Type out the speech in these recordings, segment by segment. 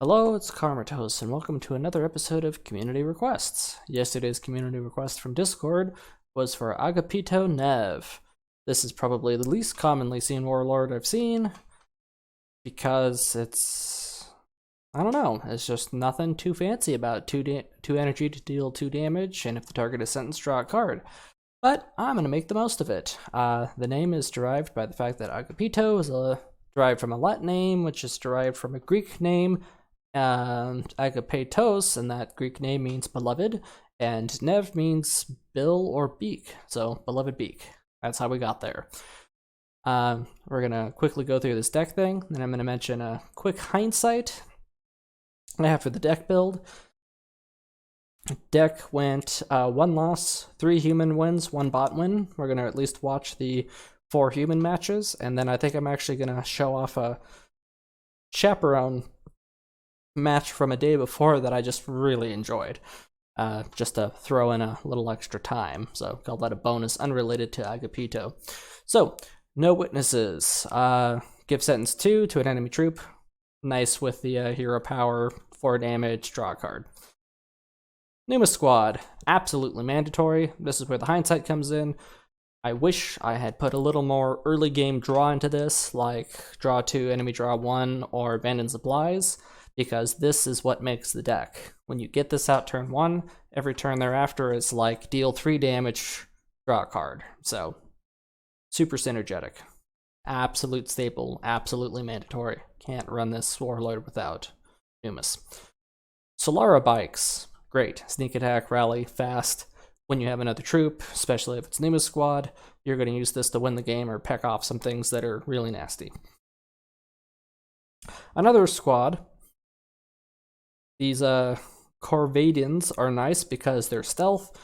Hello, it's Karmatos, and welcome to another episode of Community Requests. Yesterday's community request from Discord was for Agapito Nev. This is probably the least commonly seen Warlord I've seen, because I don't know, it's just nothing too fancy about it. Two energy to deal 2 damage, and if the target is sentenced, draw a card. But I'm going to make the most of it. The name is derived by the fact that Agapito is derived from a Latin name, which is derived from a Greek name, Agapetos, and that Greek name means beloved, and Nev means bill or beak, so beloved beak. That's how we got there. We're gonna quickly go through this deck thing, then I'm gonna mention a quick hindsight after the deck build. Deck went 1 loss, 3 human wins, 1 bot win. We're gonna at least watch the 4 human matches, and then I think I'm actually gonna show off a chaperone match from a day before that I just really enjoyed, just to throw in a little extra time, so call that a bonus unrelated to Agapito. So no witnesses. Give sentence 2 to an enemy troop. Nice with the hero power, 4 damage, draw a card. Numa squad, absolutely mandatory. This is where the hindsight comes in. I wish I had put a little more early game draw into this, like draw 2, enemy draw 1, or abandon supplies, because this is what makes the deck. When you get this out turn 1, every turn thereafter is like deal 3 damage, draw a card. So, super synergetic. Absolute staple, absolutely mandatory. Can't run this Warlord without Numas. Solara bikes, great. Sneak attack, rally, fast. When you have another troop, especially if it's Numa's squad, you're going to use this to win the game or peck off some things that are really nasty. Another squad, these Corvadians are nice because they're stealth,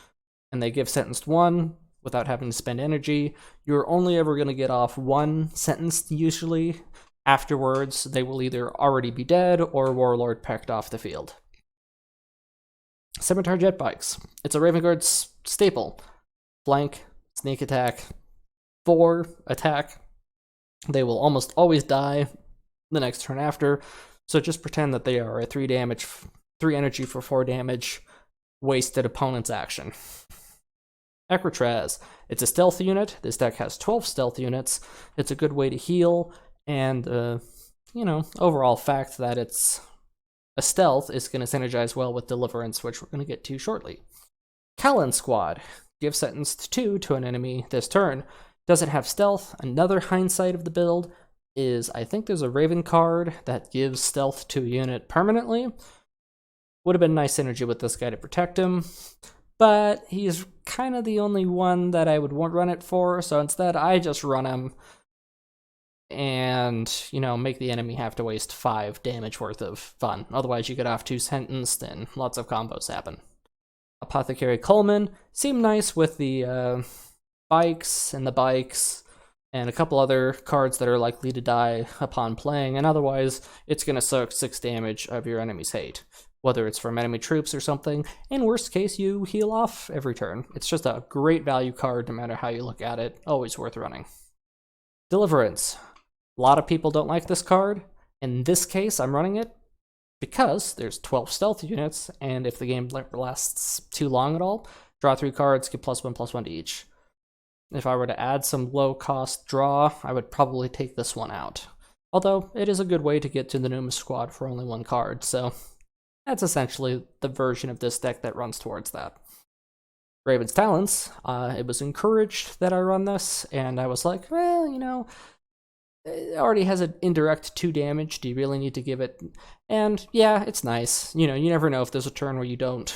and they give sentenced 1 without having to spend energy. You're only ever going to get off 1 sentence usually. Afterwards, they will either already be dead or Warlord pecked off the field. Scimitar jet bikes. It's a Raven Guard staple. Flank, sneak attack, 4 attack. They will almost always die the next turn after, so just pretend that they are a 3 energy for 4 damage, wasted opponent's action. Ecrotraz. It's a stealth unit. This deck has 12 stealth units. It's a good way to heal, and overall fact that it's a stealth is going to synergize well with Deliverance, which we're going to get to shortly. Callan Squad. Give sentenced 2 to an enemy this turn. Doesn't have stealth. Another hindsight of the build is I think there's a Raven card that gives stealth to a unit permanently. Would have been nice synergy with this guy to protect him, but he's kind of the only one that I would run it for, so instead I just run him and, make the enemy have to waste 5 damage worth of fun. Otherwise you get off 2 sentenced and lots of combos happen. Apothecary Coleman seem nice with the bikes and a couple other cards that are likely to die upon playing, and otherwise it's going to soak 6 damage of your enemy's hate, whether it's from enemy troops or something. In worst case, you heal off every turn. It's just a great value card no matter how you look at it, always worth running. Deliverance. A lot of people don't like this card. In this case, I'm running it because there's 12 stealth units, and if the game lasts too long at all, draw 3 cards, give +1/+1 to each. If I were to add some low-cost draw, I would probably take this one out. Although, it is a good way to get to the Numa squad for only 1 card, so that's essentially the version of this deck that runs towards that. Raven's Talents. It was encouraged that I run this, and I was like, well, it already has an indirect 2 damage. Do you really need to give it? And yeah, it's nice. You never know if there's a turn where you don't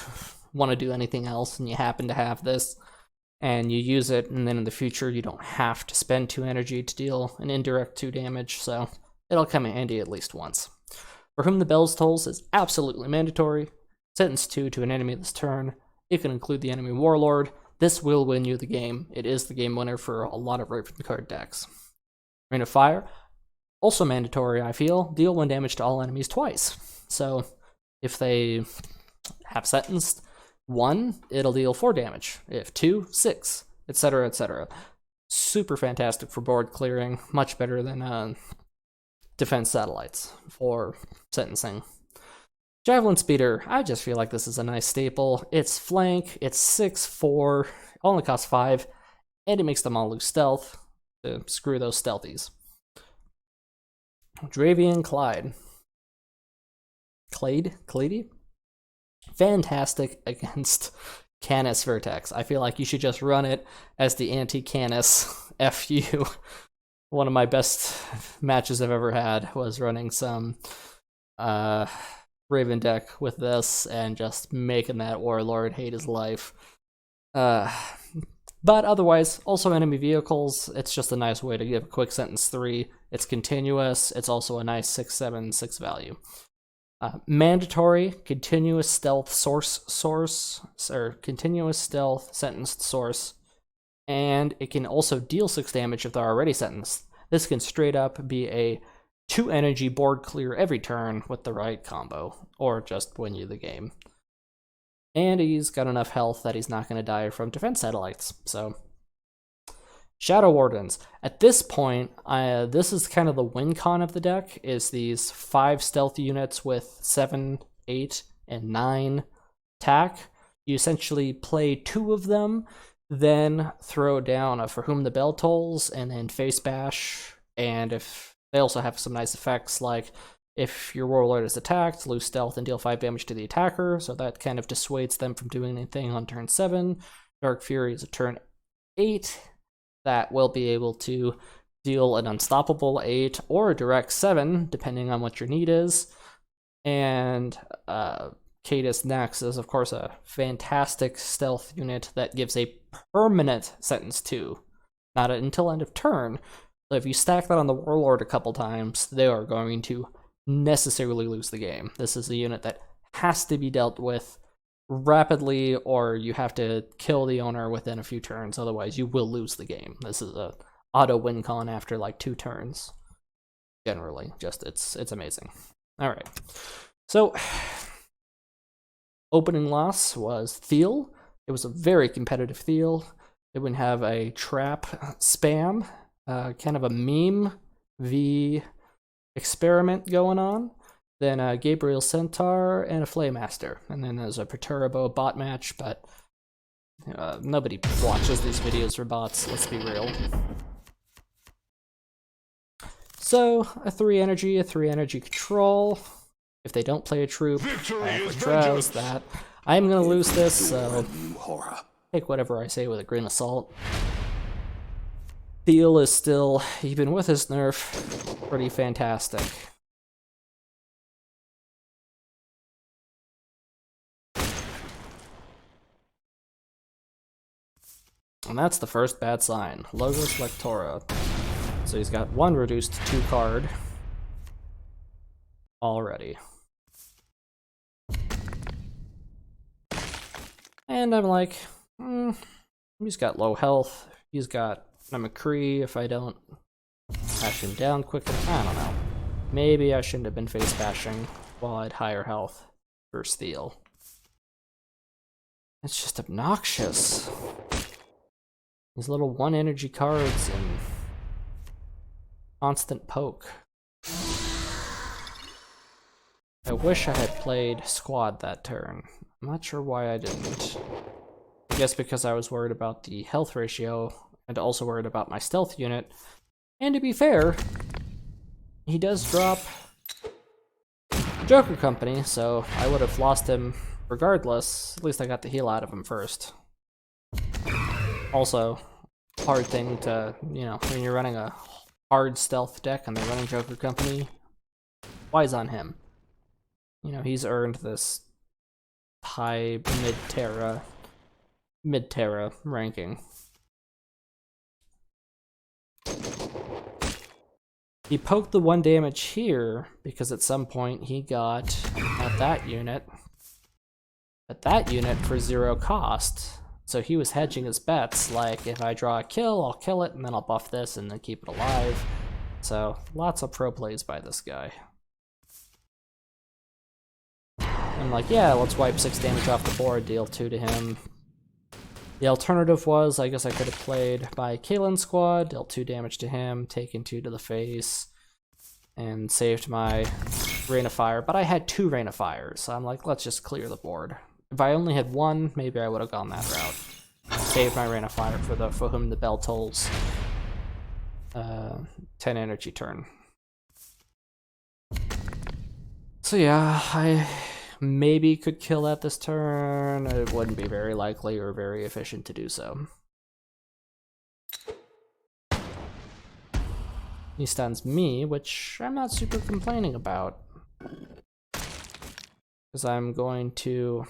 want to do anything else, and you happen to have this, and you use it, and then in the future you don't have to spend 2 energy to deal an indirect 2 damage, so it'll come in handy at least once. For Whom the Bells Tolls is absolutely mandatory. Sentence 2 to an enemy this turn. It can include the enemy Warlord. This will win you the game. It is the game winner for a lot of Raven card decks. Rain of Fire, also mandatory, I feel. Deal 1 damage to all enemies twice. So if they have sentenced 1, it'll deal 4 damage. If 2, 6, etc., etc. Super fantastic for board clearing. Much better than defense satellites for sentencing. Javelin Speeder, I just feel like this is a nice staple. It's flank, it's 6/4, only costs 5, and it makes them all lose stealth. Screw those stealthies. Dravian Clyde. Clady? Fantastic against Canis Vertex. I feel like you should just run it as the anti-Canis FU. One of my best matches I've ever had was running some Raven deck with this and just making that Warlord hate his life. But otherwise, also enemy vehicles, it's just a nice way to give a quick sentence 3. It's continuous, it's also a nice 6/7, 6 value. Mandatory, continuous stealth continuous stealth sentenced source, and it can also deal 6 damage if they're already sentenced. This can straight up be a 2 energy board clear every turn with the right combo, or just win you the game. And he's got enough health that he's not going to die from defense satellites. So, Shadow Wardens. At this point, this is kind of the win con of the deck, is these 5 stealth units with 7, 8, and 9 attack. You essentially play 2 of them, then throw down a For Whom the Bell Tolls, and then Face Bash. And if they also have some nice effects, like if your Warlord is attacked, lose stealth and deal 5 damage to the attacker, so that kind of dissuades them from doing anything on turn 7. Dark Fury is a turn 8 that will be able to deal an unstoppable 8 or a direct 7, depending on what your need is. And Cadus Nex is, of course, a fantastic stealth unit that gives a permanent sentence 2, not until end of turn. So if you stack that on the Warlord a couple times, they are going to necessarily lose the game. This is a unit that has to be dealt with rapidly, or you have to kill the owner within a few turns, otherwise you will lose the game. This is a auto win con after like 2 turns. Generally, just it's amazing. Alright. So opening loss was Thiel. It was a very competitive Thiel. It would have a trap spam, kind of a meme v experiment going on, then Gabriel Centaur and a Flaymaster, and then there's a Perturbo bot match, but nobody watches these videos for bots, let's be real. So, a 3 energy control. If they don't play a troop, I have to drowse that. I'm gonna lose this, so take whatever I say with a grain of salt. Thiel is still, even with his nerf, pretty fantastic. And that's the first bad sign. Logos Lectora. So he's got 1 reduced to 2 card already. And I'm like, he's got low health. He's got a McCree if I don't bash him down quickly. I don't know. Maybe I shouldn't have been face bashing while I had higher health for Steel. It's just obnoxious. These little 1 energy cards and constant poke. I wish I had played squad that turn. I'm not sure why I didn't. I guess because I was worried about the health ratio and also worried about my stealth unit. And to be fair, he does drop Joker Company, so I would have lost him regardless. At least I got the heal out of him first. Also, hard thing to, you know, when you're running a hard stealth deck and they're running Joker Company, wise on him. You know, he's earned this high mid-Terra ranking. He poked the 1 damage here because at some point he got at that unit for 0 cost. So he was hedging his bets, like if I draw a kill, I'll kill it and then I'll buff this and then keep it alive. So lots of pro plays by this guy. I'm like, yeah, let's wipe 6 damage off the board, deal 2 to him. The alternative was, I guess I could have played my Kalen squad, dealt 2 damage to him, taken 2 to the face, and saved my Rain of Fire, but I had 2 Rain of Fires, so I'm like, let's just clear the board. If I only had 1, maybe I would have gone that route. Save my Rain of Fire for whom the bell tolls. 10 energy turn. So yeah, I maybe could kill that this turn. It wouldn't be very likely or very efficient to do so. He stuns me, which I'm not super complaining about. Because I'm going to...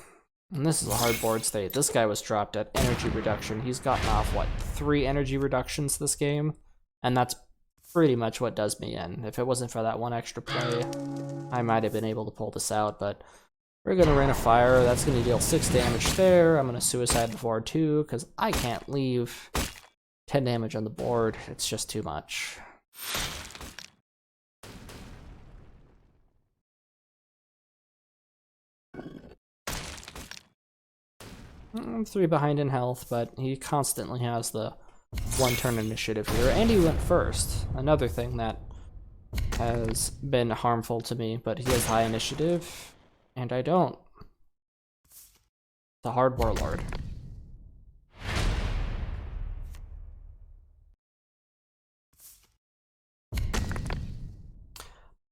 And this is a hard board state. This guy was dropped at energy reduction. He's gotten off, what, 3 energy reductions this game? And that's pretty much what does me in. If it wasn't for that 1 extra play, I might have been able to pull this out, but we're going to Rain of Fire. That's going to deal 6 damage there. I'm going to Suicide the board too, because I can't leave 10 damage on the board. It's just too much. I'm 3 behind in health, but he constantly has the 1 turn initiative here, and he went first. Another thing that has been harmful to me, but he has high initiative, and I don't. The hard Warlord.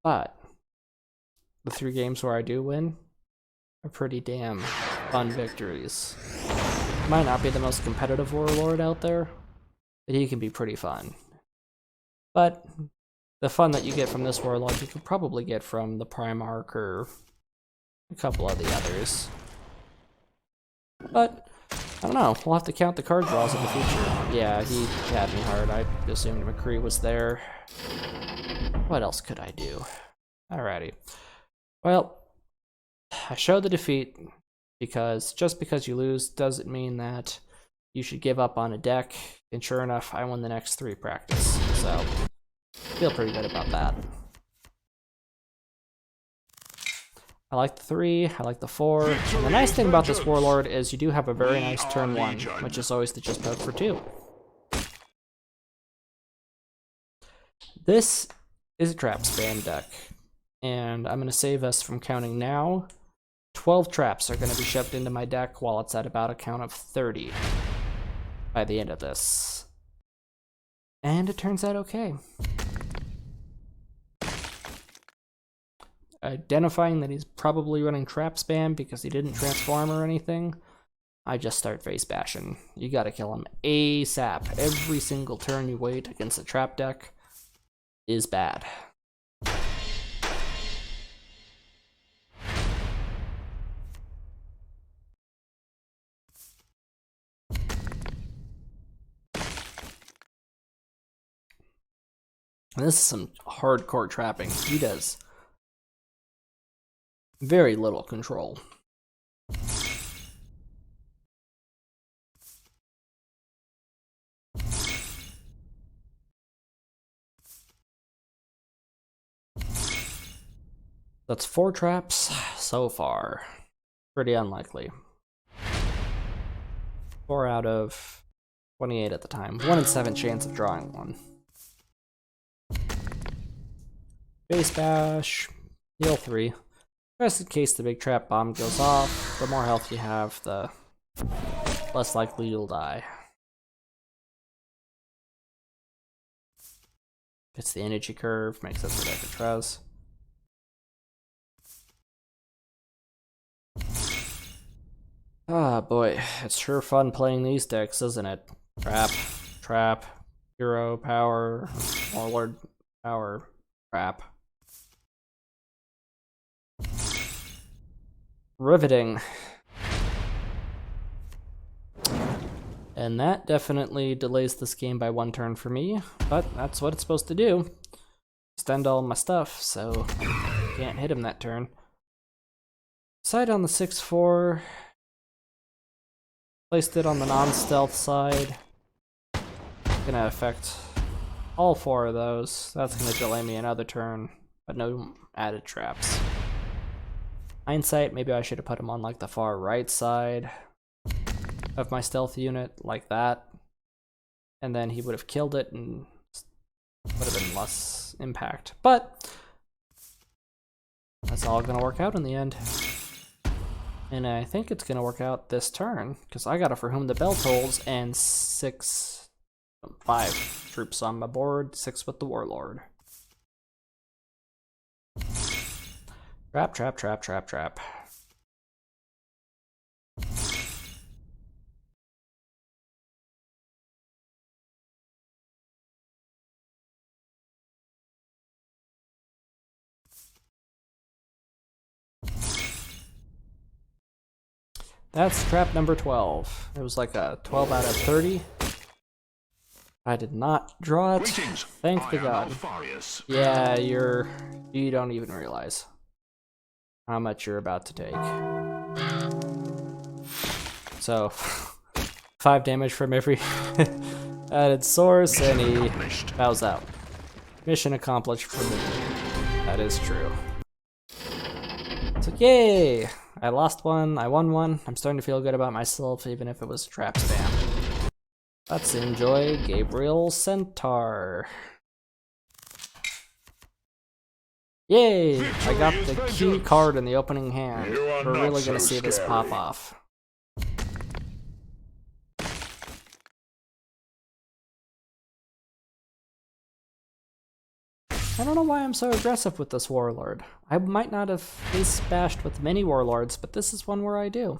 But the 3 games where I do win are pretty damn fun victories. Might not be the most competitive Warlord out there, but he can be pretty fun. But the fun that you get from this Warlord, you could probably get from the Primarch or a couple of the others. But I don't know, we'll have to count the card draws in the future. Yeah, he had me hard. I assumed McCree was there. What else could I do? Alrighty. Well, I showed the defeat because just because you lose doesn't mean that you should give up on a deck. And sure enough, I won the next 3 practice. So, feel pretty good about that. I like the 3, I like the 4. And the nice thing about this Warlord is you do have a very nice turn 1, which is always to just poke for 2. This is a trap spam deck, and I'm going to save us from counting now. 12 traps are going to be shoved into my deck while it's at about a count of 30 by the end of this. And it turns out okay. Identifying that he's probably running trap spam because he didn't transform or anything, I just start face bashing. You gotta kill him ASAP. Every single turn you wait against a trap deck is bad. And this is some hardcore trapping. He does very little control. That's 4 traps so far. Pretty unlikely. 4 out of 28 at the time. 1 in 7 chance of drawing one. Face bash, heal 3. Just in case the big trap bomb goes off, the more health you have, the less likely you'll die. It's the energy curve, makes it so that it tries. Ah, boy, it's sure fun playing these decks, isn't it? Trap, trap, hero, power, warlord, power, trap. Riveting. And that definitely delays this game by 1 turn for me, but that's what it's supposed to do. Extend all my stuff, so can't hit him that turn. Side on the 6-4. Placed it on the non-stealth side. Gonna affect all 4 of those. That's gonna delay me another turn, but no added traps. Hindsight, maybe I should have put him on like the far right side of my stealth unit, like that. And then he would have killed it and would have been less impact. But That's all gonna work out in the end. And I think it's gonna work out this turn, because I got a For Whom the Bell Tolls and 5 troops on my board, 6 with the Warlord. Trap, trap, trap, trap, trap. That's trap number 12. It was like a 12 out of 30. I did not draw it. Greetings. Thank the God. Yeah, you don't even realize how much you're about to take. So, 5 damage from every added source, and he bows out. Mission accomplished for me. That is true. So, yay! I lost one, I won one. I'm starting to feel good about myself, even if it was trap spam. Let's enjoy Gabriel Centaur. Yay! I got the key card in the opening hand. We're really gonna see this pop off. I don't know why I'm so aggressive with this Warlord. I might not have face bashed with many Warlords, but this is one where I do.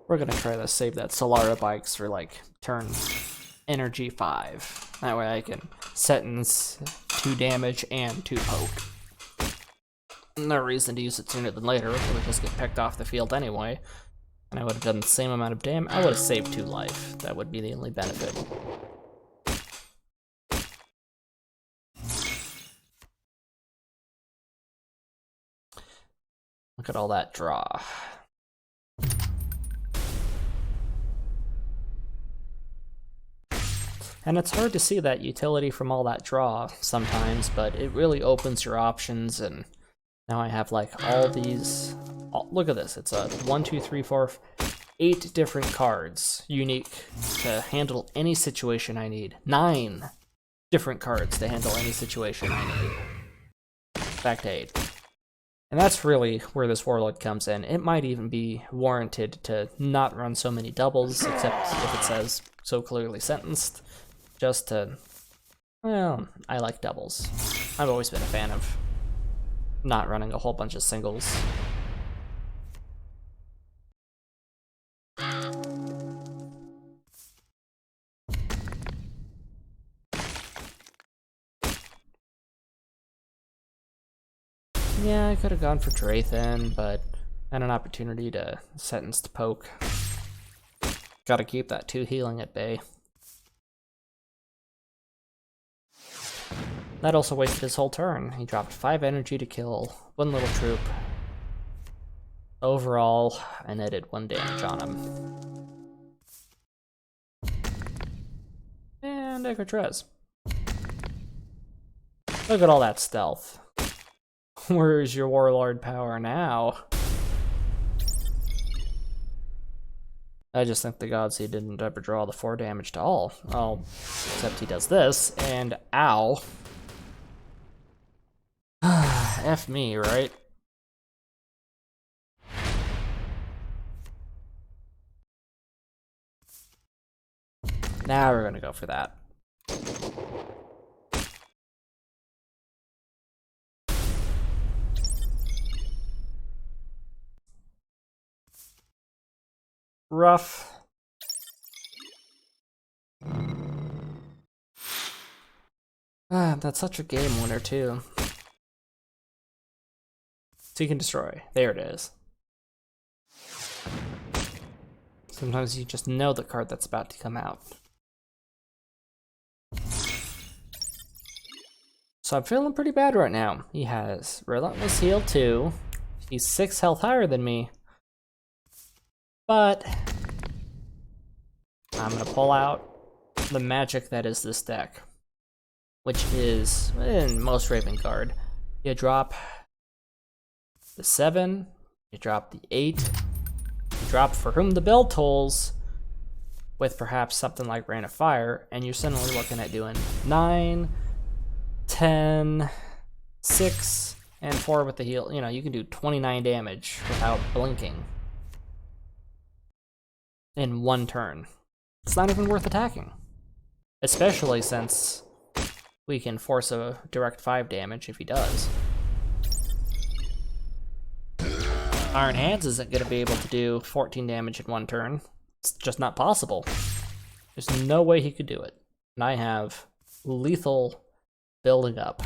We're gonna try to save that Solara Bikes for like turn energy 5. That way I can sentence 2 damage and 2 poke. No reason to use it sooner than later. It would just get picked off the field anyway. And I would have done the same amount of damage. I would have saved 2 life. That would be the only benefit. Look at all that draw. And it's hard to see that utility from all that draw sometimes, but it really opens your options, and now I have like all these. Oh, look at this, it's a 1, 2, 3, 4, 8 different cards, unique to handle any situation I need. 9 different cards to handle any situation I need. Back to 8. And that's really where this Warlord comes in. It might even be warranted to not run so many doubles, except if it says so clearly sentenced, just to, well, I like doubles. I've always been a fan of not running a whole bunch of singles. Yeah, I could have gone for Drathan, but I had an opportunity to sentence to poke. Gotta keep that 2 healing at bay. That also wasted his whole turn. He dropped 5 energy to kill 1 little troop. Overall, I netted 1 damage on him. And Ecotrez. Look at all that stealth. Where's your Warlord power now? I just thank the gods he didn't ever draw the 4 damage to all. Oh, except he does this, and ow. F me, right? Now we're gonna go for that. Rough. That's such a game winner, too. Seek and Destroy. There it is. Sometimes you just know the card that's about to come out. So I'm feeling pretty bad right now. He has Relentless Heal 2. He's 6 health higher than me. But I'm gonna pull out the magic that is this deck, which is, in most Raven card, you drop the 7, you drop the 8, you drop For Whom the Bell Tolls, with perhaps something like Rain of Fire, and you're suddenly looking at doing 9, 10, 6, and 4 with the heal. You know, you can do 29 damage without blinking in one turn. It's not even worth attacking. Especially since we can force a direct 5 damage if he does. Iron Hands isn't going to be able to do 14 damage in one turn. It's just not possible. There's no way he could do it. And I have lethal building up.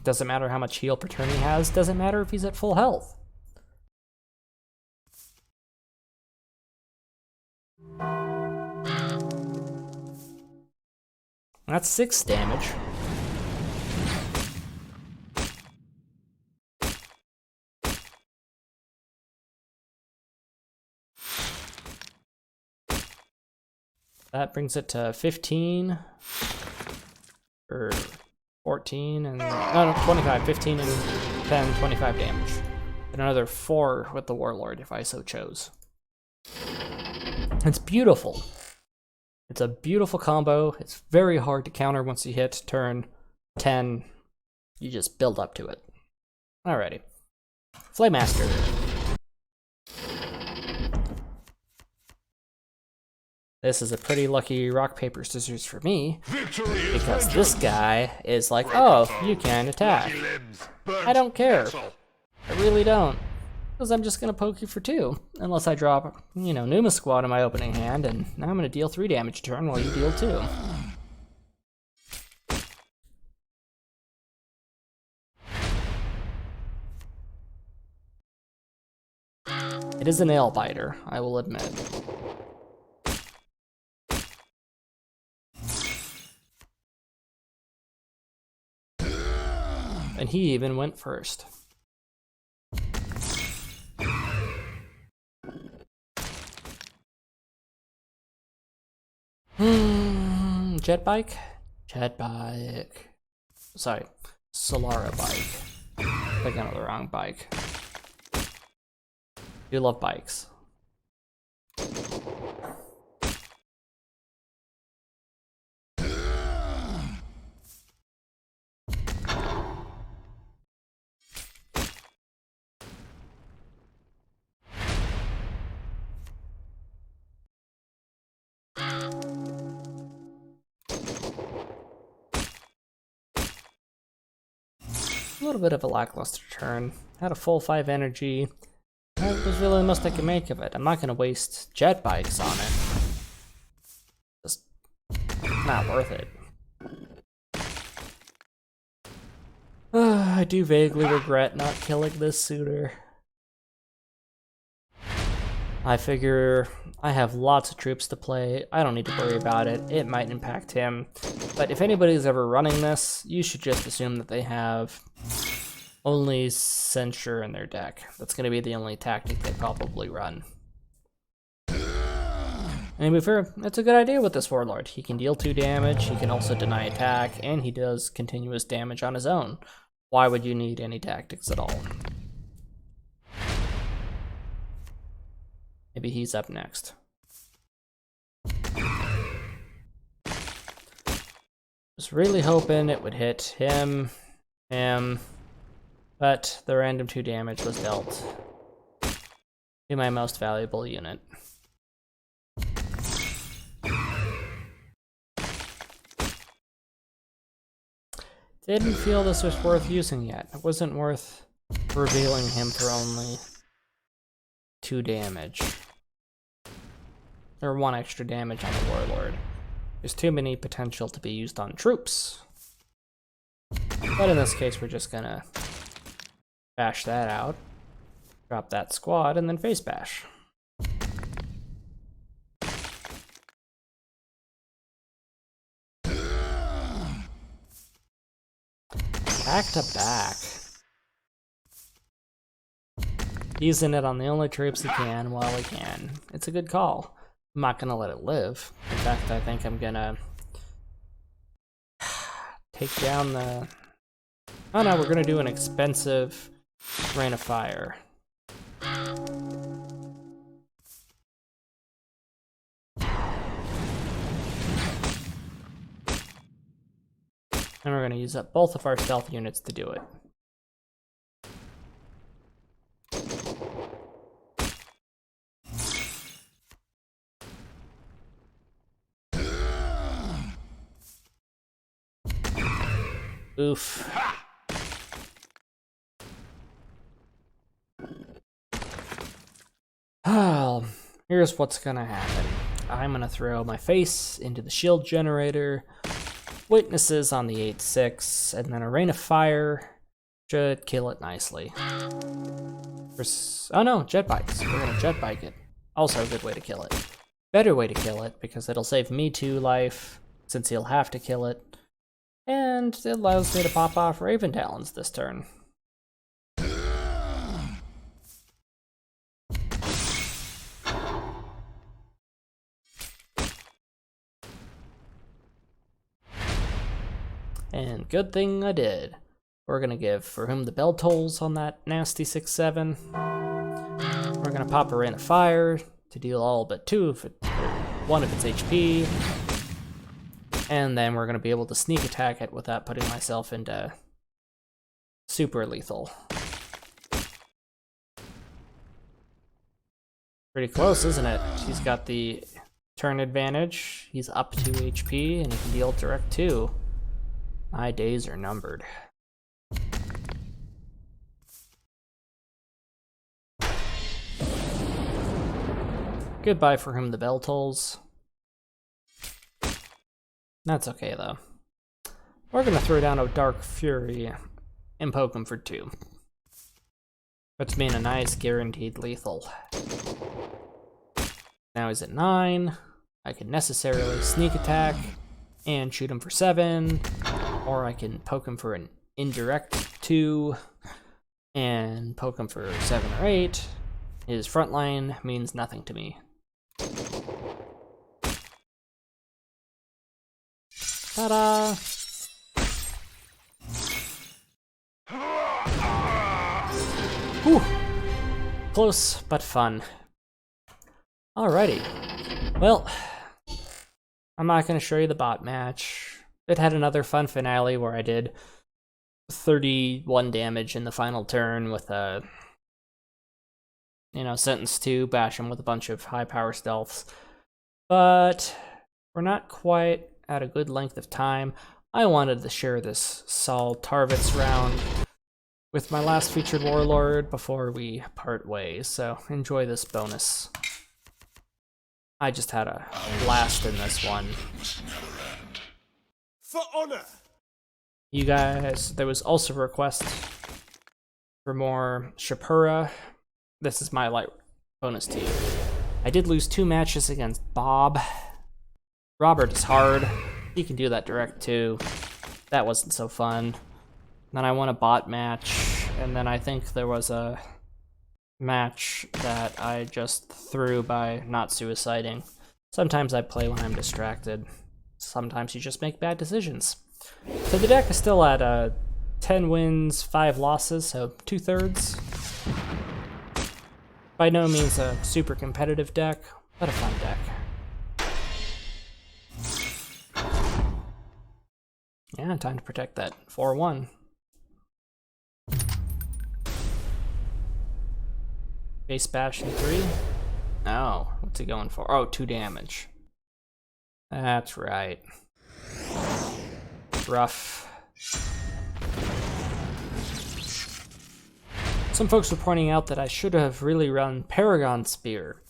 Doesn't matter how much heal per turn he has. Doesn't matter if he's at full health. That's 6 damage. That brings it to 15, or 14, and no, 25, 15 and 10, 25 damage. And another 4 with the Warlord if I so chose. It's beautiful. It's a beautiful combo. It's very hard to counter once you hit turn 10. You just build up to it. Alrighty. Flaymaster. This is a pretty lucky rock, paper, scissors for me, because this guy is like, oh, you can attack. I don't care. I really don't. Because I'm just going to poke you for 2, unless I drop, you know, Numa Squad in my opening hand, and now I'm going to deal 3 damage a turn while you deal 2. It is a nail biter, I will admit. And he even went first. Jet bike? Jet bike. Sorry, Solara bike. Thinking of the wrong bike. You love bikes. A little bit of a lackluster turn. Had a full 5 energy. That was really the most I could make of it. I'm not going to waste jet bikes on it. Just not worth it. I do vaguely regret not killing this sooner. I figure I have lots of troops to play. I don't need to worry about it. It might impact him. But if anybody's ever running this, you should just assume that they have only Censure in their deck. That's going to be the only tactic they probably run. And to be fair, that's a good idea with this Warlord. He can deal 2 damage, he can also deny attack, and he does continuous damage on his own. Why would you need any tactics at all? Maybe he's up next. Was really hoping it would hit him, but the random 2 damage was dealt to my most valuable unit. Didn't feel this was worth using yet. It wasn't worth revealing him for only 2 damage. Or 1 extra damage on the Warlord. There's too many potential to be used on troops. But in this case, we're just gonna bash that out, drop that squad, and then face bash. Back to back. Using it on the only troops he can while he can. It's a good call. I'm not gonna let it live. In fact, I think I'm gonna take down the... Oh no, we're gonna do an expensive Rain of Fire. And we're going to use up both of our stealth units to do it. Oof. Oh, here's what's gonna happen. I'm gonna throw my face into the shield generator, witnesses on the 8-6, and then a rain of fire should kill it nicely. Oh no, jet bikes. We're gonna jet bike it. Also a good way to kill it. Better way to kill it, because it'll save me 2 life, since he'll have to kill it. And it allows me to pop off Raven Talons this turn. And good thing I did. We're gonna give For Whom the Bell Tolls on that nasty 6-7. We're gonna pop a Rain of Fire to deal all but 1 of its HP. And then we're gonna be able to sneak attack it without putting myself into super lethal. Pretty close, isn't it? She's got the turn advantage. He's up 2 HP and he can deal direct 2. My days are numbered. Goodbye For Whom the Bell Tolls. That's okay though. We're gonna throw down a Dark Fury and poke him for 2. Puts me in a nice guaranteed lethal. Now he's at 9. I can necessarily sneak attack and shoot him for 7. Or I can poke him for an indirect 2 and poke him for 7 or 8. His front line means nothing to me. Ta-da! Whew. Close, but fun. Alrighty. Well, I'm not going to show you the bot match. It had another fun finale where I did 31 damage in the final turn with a, Sentence 2, bash him with a bunch of high power stealths. But we're not quite at a good length of time. I wanted to share this Saul Tarvitz round with my last featured Warlord before we part ways, so enjoy this bonus. I just had a blast in this one. For honor. You guys, there was also a request for more Shapura. This is my light bonus to you. I did lose 2 matches against Bob. Robert is hard. He can do that direct too. That wasn't so fun. Then I won a bot match, and then I think there was a match that I just threw by not suiciding. Sometimes I play when I'm distracted. Sometimes you just make bad decisions. So the deck is still at 10 wins, 5 losses, so 2/3. By no means a super competitive deck, but a fun deck. Yeah, time to protect that 4-1. Base bash in 3. Oh, what's he going for? Oh, 2 damage. That's right. Rough. Some folks were pointing out that I should have really run Paragon Spear.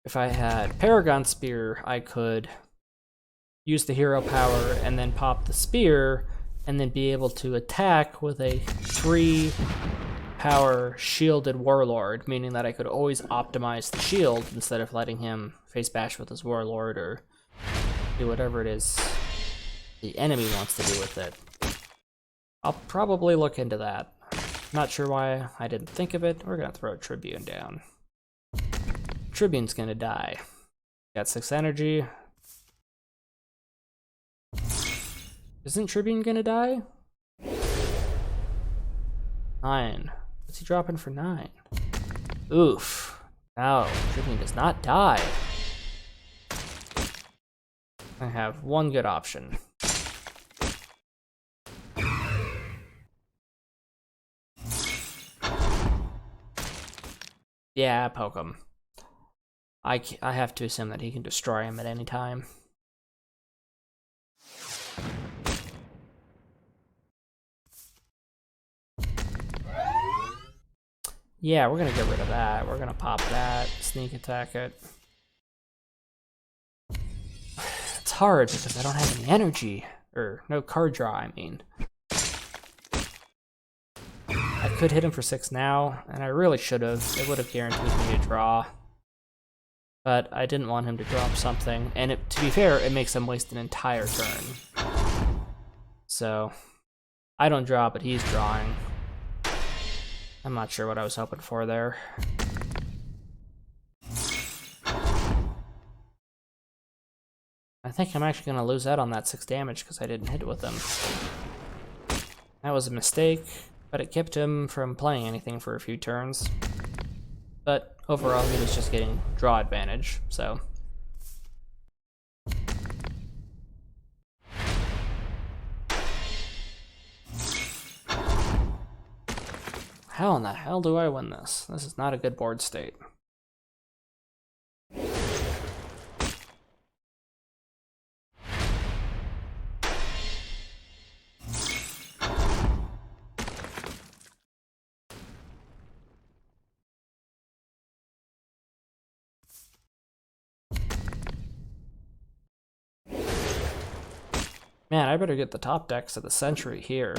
If I had Paragon Spear, I could use the hero power and then pop the spear and then be able to attack with a 3 power shielded Warlord, meaning that I could always optimize the shield instead of letting him face bash with his Warlord or do whatever it is the enemy wants to do with it. I'll probably look into that. Not sure why I didn't think of it. We're gonna throw a Tribune down. Tribune's gonna die. Got 6 energy. Isn't Tribune gonna die? 9. What's he dropping for 9? Oof. No, Tribune does not die. I have one good option. Yeah, poke him. I have to assume that he can destroy him at any time. Yeah, we're gonna get rid of that. We're gonna pop that, sneak attack it. It's hard because I don't have any energy. Or no card draw, I mean. I could hit him for 6 now, and I really should have. It would have guaranteed me a draw. But I didn't want him to drop something, and to be fair, it makes him waste an entire turn. So, I don't draw, but he's drawing. I'm not sure what I was hoping for there. I think I'm actually going to lose out on that 6 damage because I didn't hit it with him. That was a mistake, but it kept him from playing anything for a few turns. But overall, he was just getting draw advantage, so. How in the hell do I win this? This is not a good board state. Man, I better get the top decks of the century here.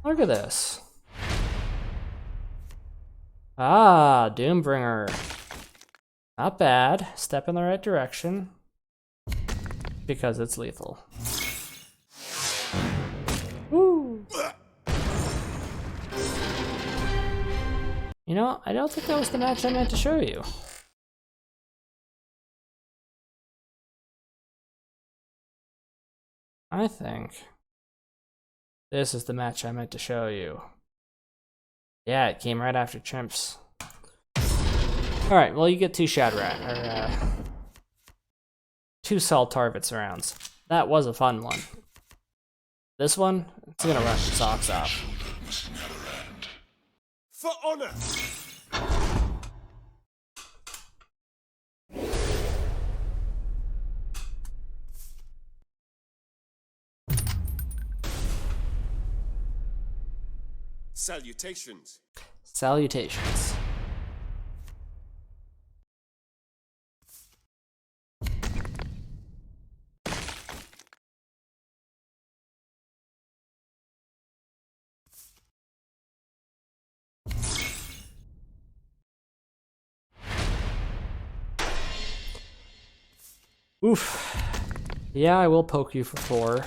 Look at this. Ah, Doombringer. Not bad. Step in the right direction. Because it's lethal. Woo! You know, I don't think that was the match I meant to show you. I think this is the match I meant to show you. Yeah, it came right after Chimps. Alright, well you get 2 Shadrat, or 2 Saul Tarvitz rounds. That was a fun one. This one, it's gonna rush the socks off. For honor! Salutations. Salutations. Oof. Yeah, I will poke you for 4.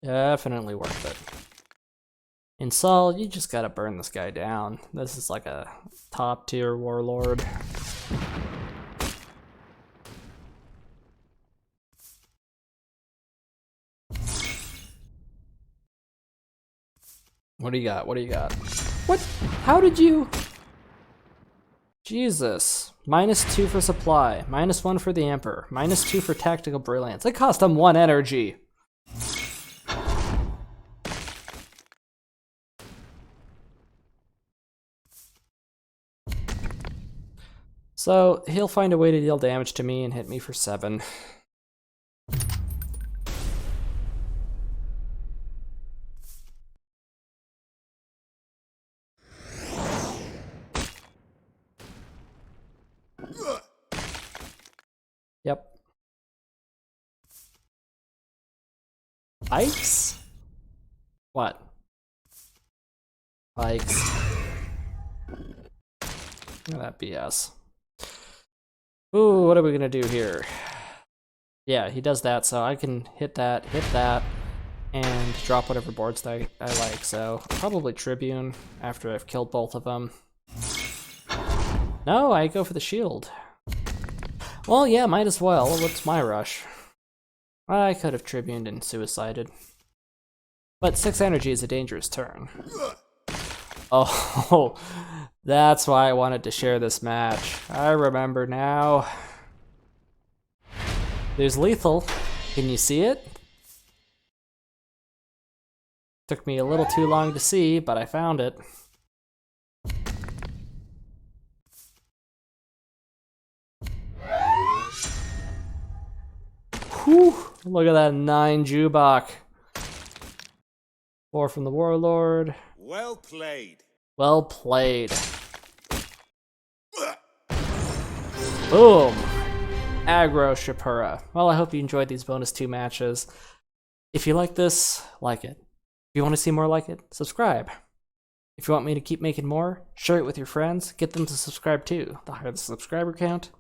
Definitely worth it. In Saul, you just gotta burn this guy down. This is like a top tier Warlord. What do you got? What do you got? What? How did you? Jesus. -2 for supply. -1 for the Emperor. -2 for tactical brilliance. It cost him 1 energy. So he'll find a way to deal damage to me and hit me for 7. Yep. Pikes? What? Pikes. Look at that BS. Ooh, what are we gonna do here? Yeah, he does that, so I can hit that, and drop whatever boards that I like. So probably Tribune after I've killed both of them. No, I go for the shield. Well, yeah, might as well. What's my rush? I could have Tribuned and suicided. But 6 energy is a dangerous turn. Oh, that's why I wanted to share this match. I remember now. There's lethal. Can you see it? Took me a little too long to see, but I found it. Whew! Look at that 9 Jubok. 4 from the Warlord. Well played. Well played. Boom! Aggro Shapura. Well, I hope you enjoyed these bonus 2 matches. If you like this, like it. If you want to see more like it, subscribe. If you want me to keep making more, share it with your friends, get them to subscribe too. The higher the subscriber count,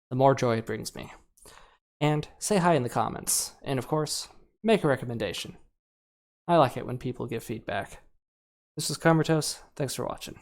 the more joy it brings me. And say hi in the comments. And of course, make a recommendation. I like it when people give feedback. This is Comatose. Thanks for watching.